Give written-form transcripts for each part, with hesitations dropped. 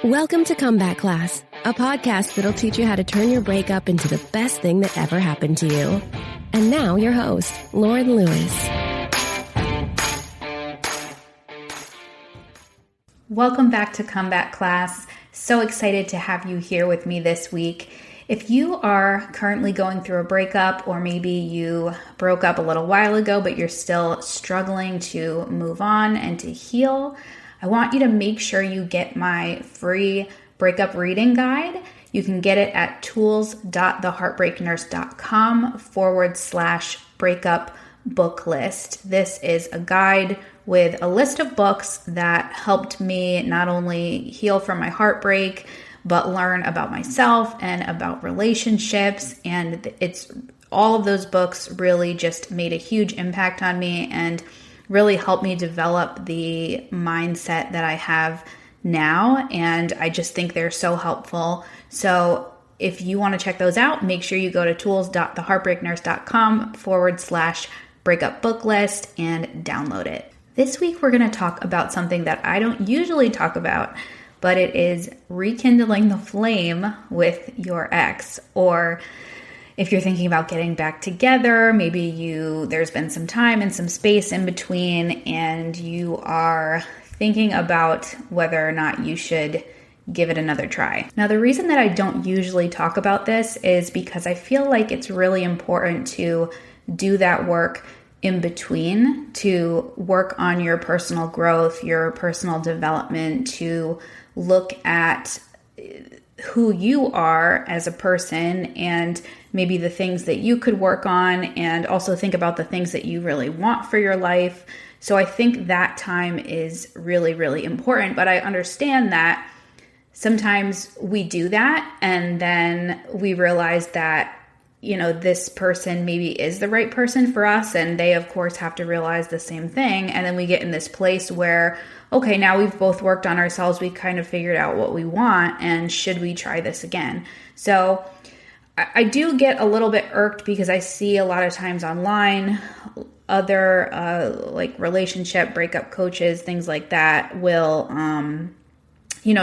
Welcome to Comeback Class, a podcast that'll teach you how to turn your breakup into the best thing that ever happened to you. And now your host, Lauren Lewis. Welcome back to Comeback Class. So excited to have you here with me this week. If you are currently going through a breakup, or maybe you broke up a little while ago, but you're still struggling to move on and to heal, I want you to make sure you get my free breakup reading guide. You can get it at tools.theheartbreaknurse.com/breakup book list. This is a guide with a list of books that helped me not only heal from my heartbreak, but learn about myself and about relationships. And it's all of those books really just made a huge impact on me and really helped me develop the mindset that I have now. And I just think they're so helpful. So if you want to check those out, make sure you go to tools.theheartbreaknurse.com/breakup book list and download it. This week, we're going to talk about something that I don't usually talk about, but it is rekindling the flame with your ex. Or if you're thinking about getting back together, maybe there's been some time and some space in between, and you are thinking about whether or not you should give it another try. Now, the reason that I don't usually talk about this is because I feel like it's really important to do that work in between, to work on your personal growth, your personal development, to look at who you are as a person and maybe the things that you could work on, and also think about the things that you really want for your life. So I think that time is really, really important. But I understand that sometimes we do that and then we realize that, this person maybe is the right person for us, and they of course have to realize the same thing. And then we get in this place where, okay, now we've both worked on ourselves, we kind of figured out what we want, and should we try this again? So I do get a little bit irked because I see a lot of times online, other like relationship breakup coaches, things like that will,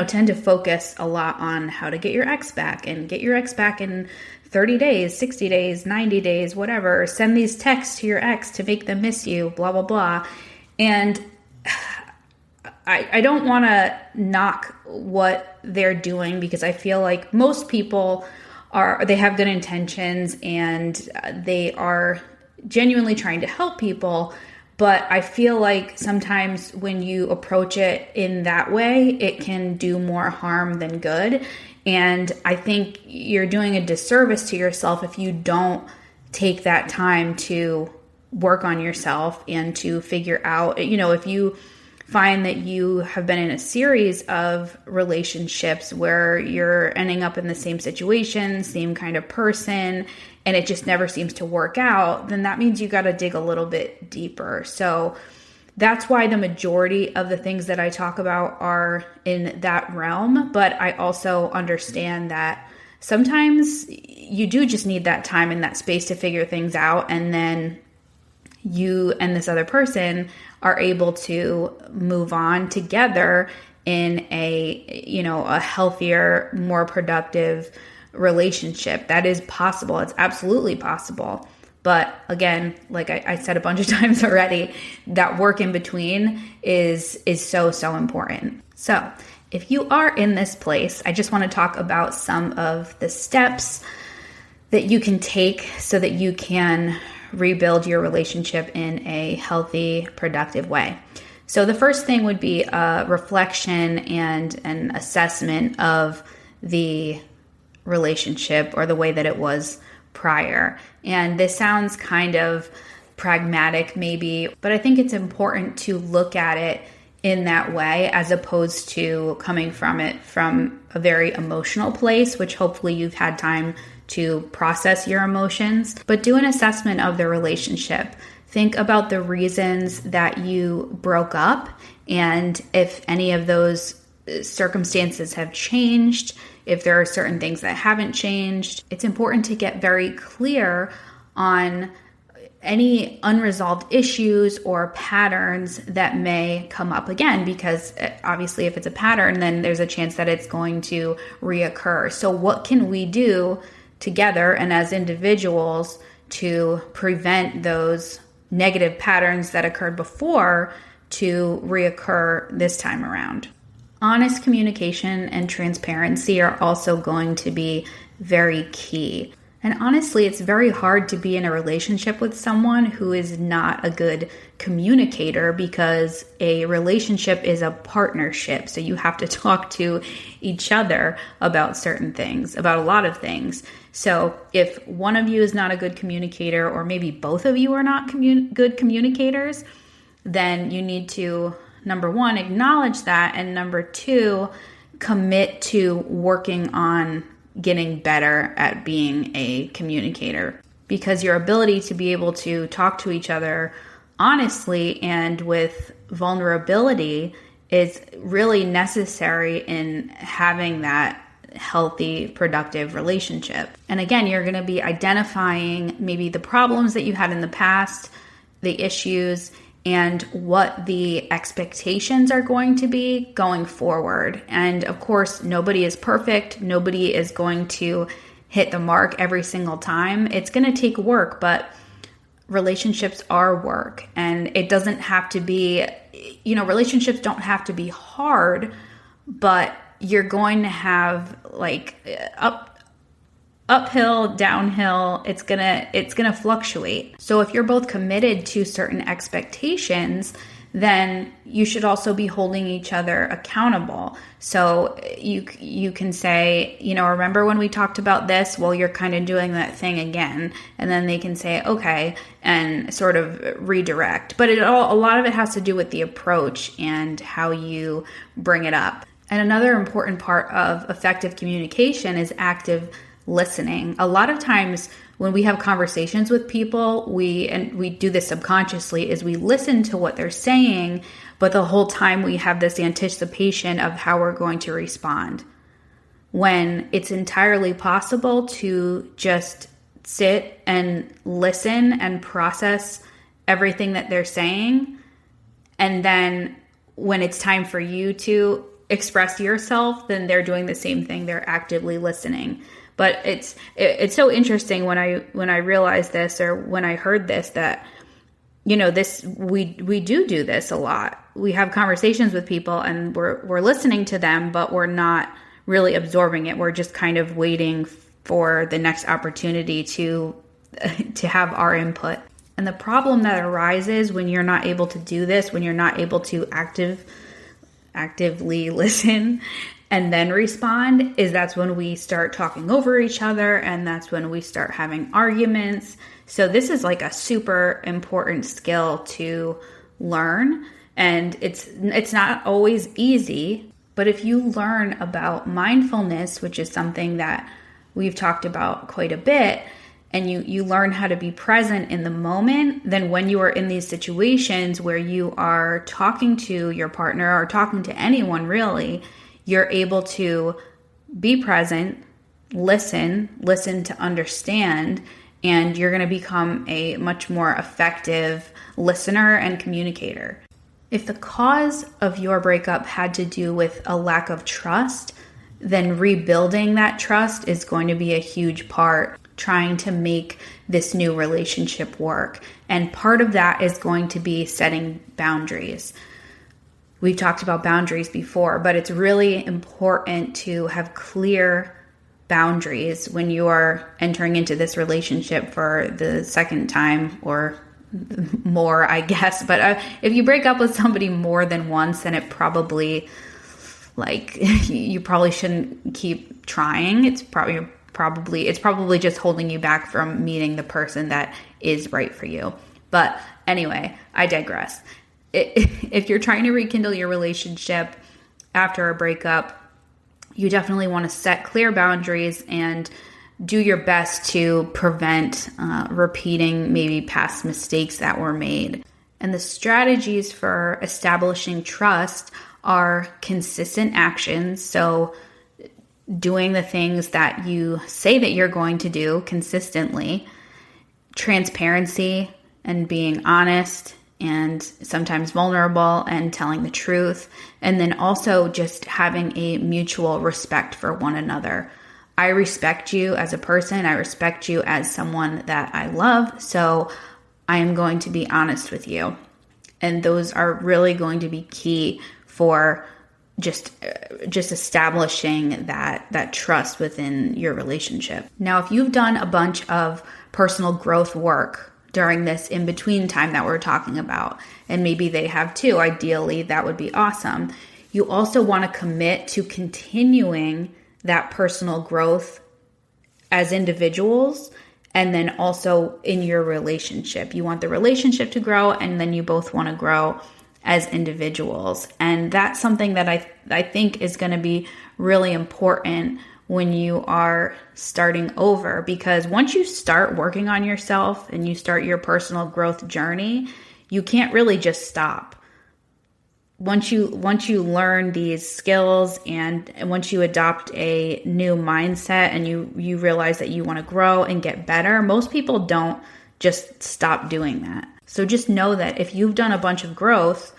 tend to focus a lot on how to get your ex back and get your ex back in 30 days, 60 days, 90 days, whatever. Send these texts to your ex to make them miss you, blah, blah, blah. And I don't want to knock what they're doing, because I feel like most people they have good intentions and they are genuinely trying to help people. But I feel like sometimes when you approach it in that way, it can do more harm than good. And I think you're doing a disservice to yourself if you don't take that time to work on yourself and to figure out, if you find that you have been in a series of relationships where you're ending up in the same situation, same kind of person, and it just never seems to work out, then that means you got to dig a little bit deeper. So that's why the majority of the things that I talk about are in that realm. But I also understand that sometimes you do just need that time and that space to figure things out. And then you and this other person are able to move on together in a healthier, more productive relationship. That is possible. It's absolutely possible. But again, like I said a bunch of times already, that work in between is so, so important. So if you are in this place, I just want to talk about some of the steps that you can take so that you can rebuild your relationship in a healthy, productive way. So the first thing would be a reflection and an assessment of the relationship or the way that it was prior. And this sounds kind of pragmatic maybe, but I think it's important to look at it in that way as opposed to coming from it from a very emotional place, which hopefully you've had time to process your emotions. But do an assessment of the relationship. Think about the reasons that you broke up, and if any of those circumstances have changed, if there are certain things that haven't changed. It's important to get very clear on any unresolved issues or patterns that may come up again, because obviously if it's a pattern, then there's a chance that it's going to reoccur. So what can we do together and as individuals to prevent those negative patterns that occurred before to reoccur this time around? Honest communication and transparency are also going to be very key. And honestly, it's very hard to be in a relationship with someone who is not a good communicator, because a relationship is a partnership. So you have to talk to each other about certain things, about a lot of things. So if one of you is not a good communicator, or maybe both of you are not good communicators, then you need to, number one, acknowledge that. And number two, commit to working on getting better at being a communicator, because your ability to be able to talk to each other honestly and with vulnerability is really necessary in having that healthy, productive relationship. And again, you're going to be identifying maybe the problems that you had in the past, the issues, and what the expectations are going to be going forward. And of course, nobody is perfect. Nobody is going to hit the mark every single time. It's going to take work, but relationships are work. And it doesn't have to be, relationships don't have to be hard, but you're going to have like uphill, downhill. It's gonna fluctuate. So if you're both committed to certain expectations, then you should also be holding each other accountable. So you can say, remember when we talked about this? Well, you're kind of doing that thing again. And then they can say, okay, and sort of redirect. But a lot of it has to do with the approach and how you bring it up. And another important part of effective communication is active listening. A lot of times when we have conversations with people, we do this subconsciously, is we listen to what they're saying, but the whole time we have this anticipation of how we're going to respond, when it's entirely possible to just sit and listen and process everything that they're saying. And then when it's time for you to express yourself, then they're doing the same thing. They're actively listening. But it's so interesting when I realized this, or when I heard this, that this we do this a lot. We have conversations with people and we're listening to them, but we're not really absorbing it. We're just kind of waiting for the next opportunity to have our input. And the problem that arises when you're not able to do this, when you're not able to actively listen and then respond, is that's when we start talking over each other, and that's when we start having arguments. So this is like a super important skill to learn, and it's not always easy, but if you learn about mindfulness, which is something that we've talked about quite a bit, and you learn how to be present in the moment, then when you are in these situations where you are talking to your partner or talking to anyone really, you're able to be present, listen to understand, and you're going to become a much more effective listener and communicator. If the cause of your breakup had to do with a lack of trust, then rebuilding that trust is going to be a huge part, trying to make this new relationship work. And part of that is going to be setting boundaries. We've talked about boundaries before, but it's really important to have clear boundaries when you are entering into this relationship for the second time or more, I guess. But if you break up with somebody more than once, then it probably, you probably shouldn't keep trying. It's probably just holding you back from meeting the person that is right for you. But anyway, I digress. If you're trying to rekindle your relationship after a breakup, you definitely want to set clear boundaries and do your best to prevent repeating maybe past mistakes that were made. And the strategies for establishing trust are consistent actions. So doing the things that you say that you're going to do consistently, transparency, and being honest and sometimes vulnerable and telling the truth. And then also just having a mutual respect for one another. I respect you as a person. I respect you as someone that I love. So I am going to be honest with you. And those are really going to be key for just establishing that trust within your relationship. Now, if you've done a bunch of personal growth work during this in-between time that we're talking about, and maybe they have too, ideally, that would be awesome. You also want to commit to continuing that personal growth as individuals, and then also in your relationship. You want the relationship to grow, and then you both want to grow as individuals. And that's something that I think is going to be really important when you are starting over, because once you start working on yourself and you start your personal growth journey, you can't really just stop. Once you learn these skills and once you adopt a new mindset and you realize that you want to grow and get better, most people don't just stop doing that. So just know that if you've done a bunch of growth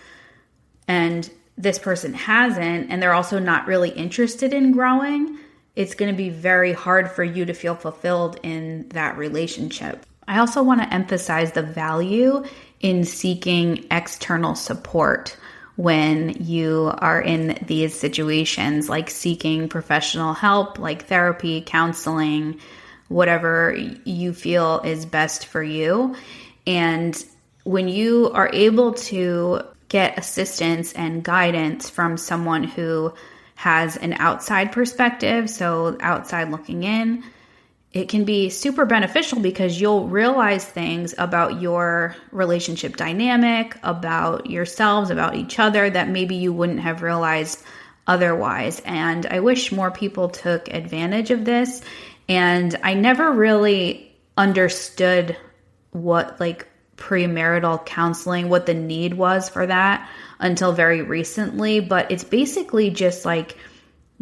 and this person hasn't, and they're also not really interested in growing, it's going to be very hard for you to feel fulfilled in that relationship. I also want to emphasize the value in seeking external support when you are in these situations, like seeking professional help, like therapy, counseling, whatever you feel is best for you. And when you are able to get assistance and guidance from someone who has an outside perspective, so outside looking in, it can be super beneficial because you'll realize things about your relationship dynamic, about yourselves, about each other that maybe you wouldn't have realized otherwise. And I wish more people took advantage of this. And I never really understood what premarital counseling, what the need was for that until very recently. But it's basically just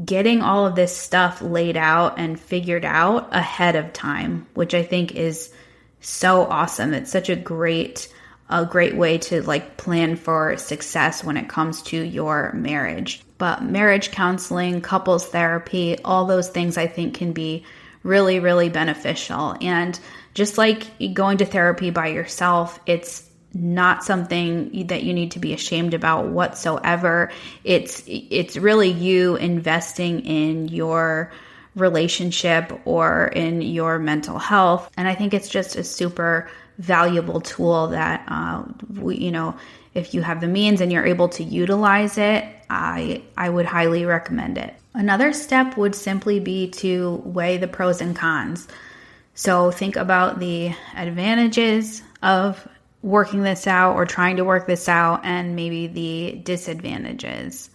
getting all of this stuff laid out and figured out ahead of time, which I think is so awesome. It's such a great way to plan for success when it comes to your marriage. But marriage counseling, couples therapy, all those things I think can be really, really beneficial. And just like going to therapy by yourself, it's not something that you need to be ashamed about whatsoever. It's really you investing in your relationship or in your mental health. And I think it's just a super valuable tool that if you have the means and you're able to utilize it, I would highly recommend it. Another step would simply be to weigh the pros and cons. So think about the advantages of working this out or trying to work this out and maybe the disadvantages.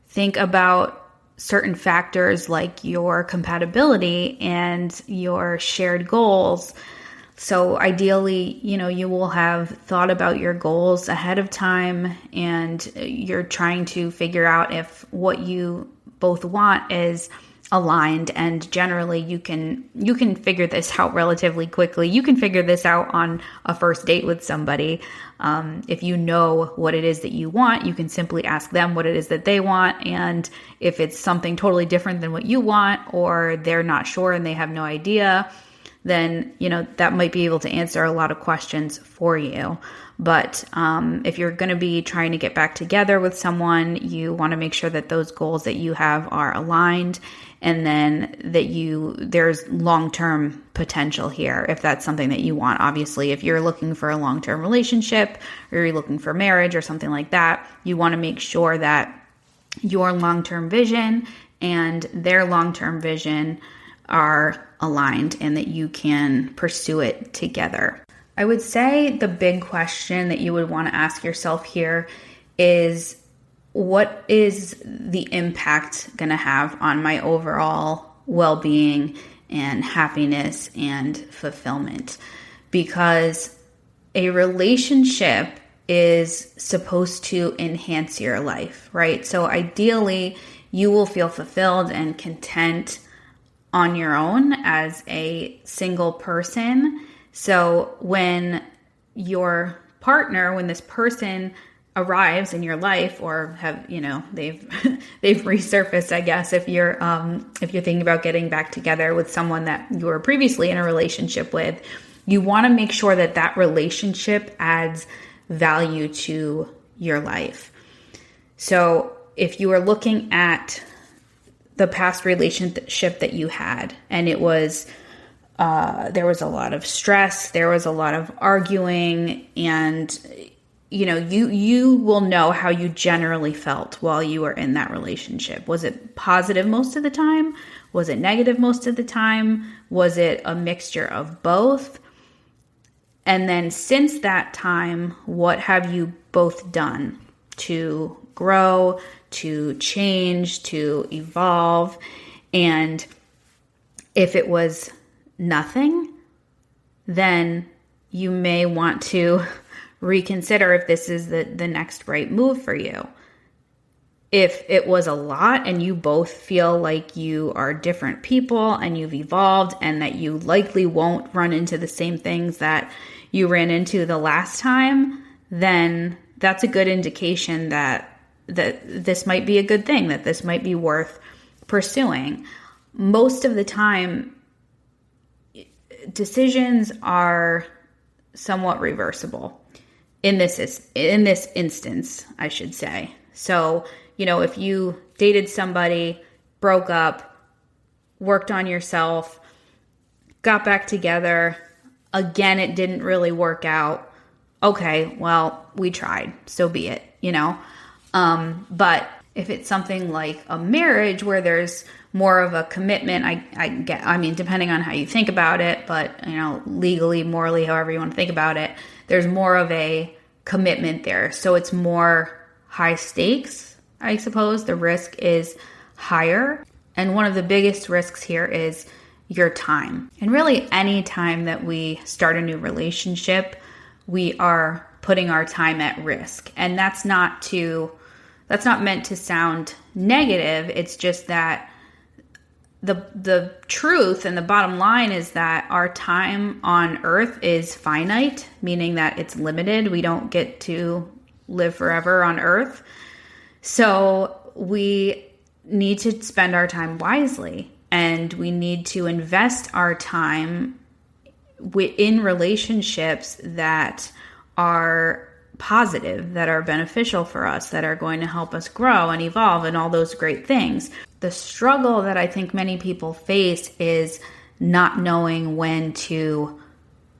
Think about certain factors like your compatibility and your shared goals. So ideally, you will have thought about your goals ahead of time and you're trying to figure out if what you both want is aligned, and generally you can figure this out relatively quickly. You can figure this out on a first date with somebody. If you know what it is that you want, you can simply ask them what it is that they want. And if it's something totally different than what you want, or they're not sure and they have no idea, then, that might be able to answer a lot of questions for you. But if you're going to be trying to get back together with someone, you want to make sure that those goals that you have are aligned, and then that there's long-term potential here if that's something that you want. Obviously, if you're looking for a long-term relationship or you're looking for marriage or something like that, you want to make sure that your long-term vision and their long-term vision are aligned and that you can pursue it together. I would say the big question that you would want to ask yourself here is, what is the impact going to have on my overall well-being and happiness and fulfillment? Because a relationship is supposed to enhance your life, right? So ideally, you will feel fulfilled and content on your own as a single person. So when your partner, when this person arrives in your life, or have, they've they've resurfaced, I guess, if you're thinking about getting back together with someone that you were previously in a relationship with, you want to make sure that that relationship adds value to your life. So if you are looking at the past relationship that you had, and it was there was a lot of stress, there was a lot of arguing, and you will know how you generally felt while you were in that relationship. Was it positive most of the time? Was it negative most of the time? Was it a mixture of both? And then since that time, what have you both done to grow, to change, to evolve? And if it was nothing, then you may want to reconsider if this is the next right move for you. If it was a lot and you both feel like you are different people and you've evolved and that you likely won't run into the same things that you ran into the last time, then that's a good indication that this might be a good thing, that this might be worth pursuing. Most of the time, decisions are somewhat reversible. In this instance, I should say. So, if you dated somebody, broke up, worked on yourself, got back together, again, it didn't really work out. Okay, well, we tried, so be it, But if it's something like a marriage where there's more of a commitment, I mean, depending on how you think about it, but, legally, morally, however you want to think about it, there's more of a commitment there. So it's more high stakes, I suppose. The risk is higher. And one of the biggest risks here is your time. And really, any time that we start a new relationship, we are putting our time at risk. And that's not meant to sound negative. It's just that the truth and the bottom line is that our time on earth is finite, meaning that it's limited. We don't get to live forever on earth. So we need to spend our time wisely, and we need to invest our time in relationships that are positive, that are beneficial for us, that are going to help us grow and evolve and all those great things. The struggle that I think many people face is not knowing when to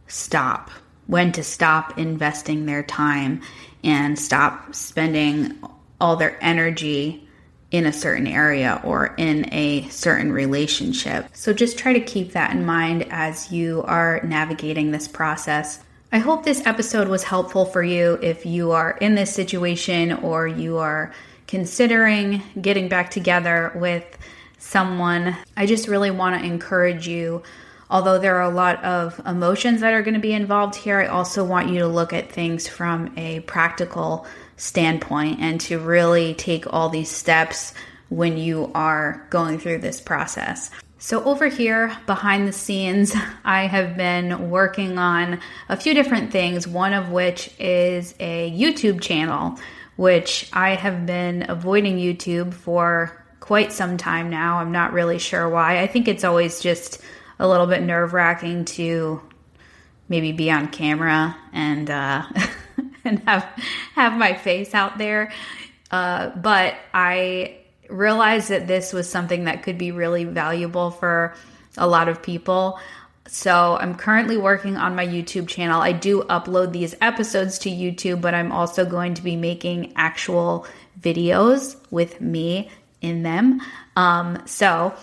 stop investing their time and stop spending all their energy in a certain area or in a certain relationship. So just try to keep that in mind as you are navigating this process. I hope this episode was helpful for you if you are in this situation or you are considering getting back together with someone. I just really want to encourage you. Although there are a lot of emotions that are going to be involved here, I also want you to look at things from a practical standpoint and to really take all these steps when you are going through this process. So over here behind the scenes, I have been working on a few different things, one of which is a YouTube channel, which I have been avoiding YouTube for quite some time now. I'm not really sure why. I think it's always just a little bit nerve-wracking to maybe be on camera and and have my face out there. But I realized that this was something that could be really valuable for a lot of people. So I'm currently working on my YouTube channel. I do upload these episodes to YouTube, but I'm also going to be making actual videos with me in them. So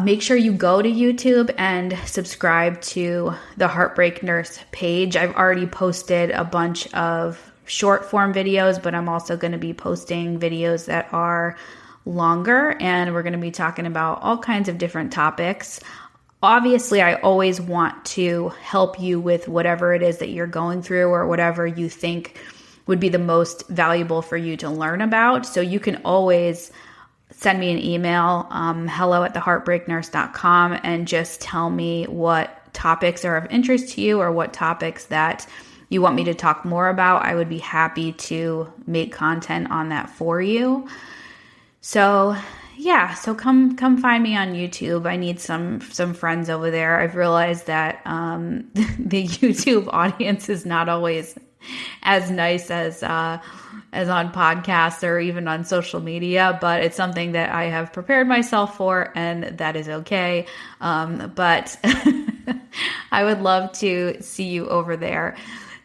make sure you go to YouTube and subscribe to the Heartbreak Nurse page. I've already posted a bunch of short form videos, but I'm also going to be posting videos that are longer, and we're going to be talking about all kinds of different topics. Obviously, I always want to help you with whatever it is that you're going through or whatever you think would be the most valuable for you to learn about. So you can always send me an email, hello@theheartbreaknurse.com, and just tell me what topics are of interest to you or what topics that you want me to talk more about, I would be happy to make content on that for you. So yeah, so come find me on YouTube. I need some friends over there. I've realized that the YouTube audience is not always as nice as on podcasts or even on social media, but it's something that I have prepared myself for, and that is okay. But I would love to see you over there.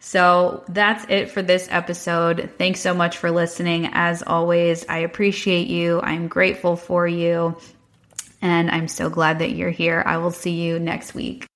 So that's it for this episode. Thanks so much for listening. As always, I appreciate you. I'm grateful for you. And I'm so glad that you're here. I will see you next week.